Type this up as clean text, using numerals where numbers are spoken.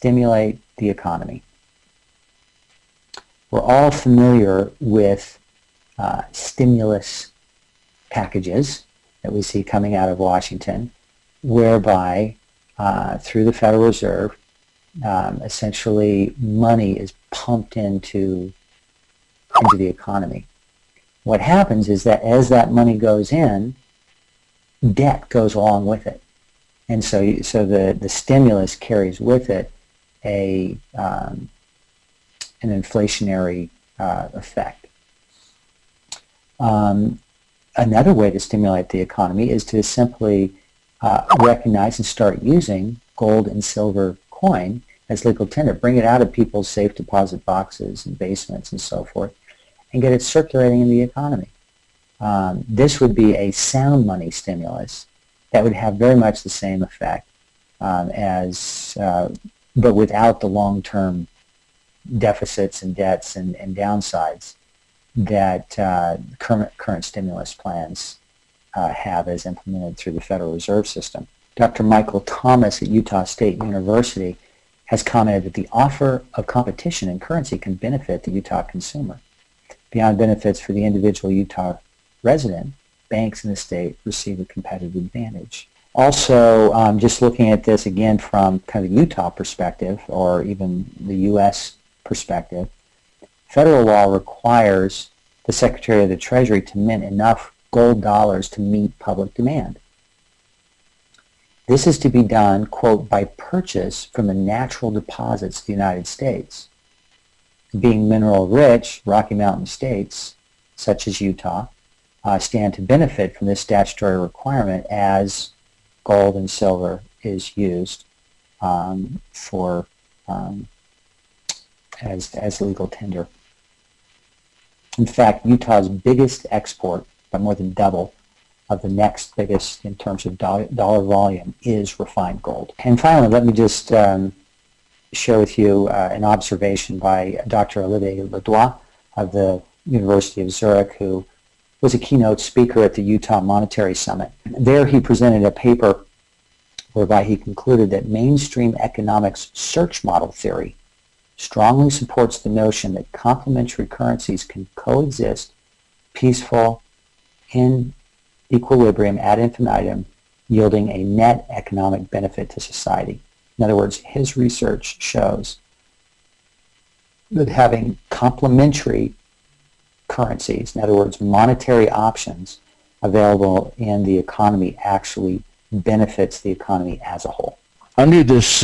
stimulate the economy. We're all familiar with stimulus packages that we see coming out of Washington, whereby through the Federal Reserve, essentially money is pumped into the economy. What happens is that as that money goes in, debt goes along with it. And so the stimulus carries with it an inflationary effect. Another way to stimulate the economy is to simply recognize and start using gold and silver coin as legal tender. Bring it out of people's safe deposit boxes and basements and so forth, and get it circulating in the economy. This would be a sound money stimulus that would have very much the same effect but without the long-term deficits and debts and downsides that current stimulus plans have as implemented through the Federal Reserve System. Dr. Michael Thomas at Utah State University has commented that the offer of competition in currency can benefit the Utah consumer. Beyond benefits for the individual Utah resident, banks in the state receive a competitive advantage. Also, just looking at this again from kind of the Utah perspective, or even the U.S. perspective, federal law requires the Secretary of the Treasury to mint enough gold dollars to meet public demand. This is to be done, quote, by purchase from the natural deposits of the United States. Being mineral rich, Rocky Mountain states, such as Utah, stand to benefit from this statutory requirement as gold and silver is used as legal tender. In fact, Utah's biggest export, by more than double of the next biggest in terms of dollar volume, is refined gold. And finally, let me just share with you an observation by Dr. Olivier LEDOIT of the University of Zurich, who was a keynote speaker at the Utah Monetary Summit. There he presented a paper whereby he concluded that mainstream economics search model theory strongly supports the notion that complementary currencies can coexist peaceful in equilibrium ad infinitum, yielding a net economic benefit to society. In other words, his research shows that having complementary currencies, in other words, monetary options available in the economy, actually benefits the economy as a whole. Under this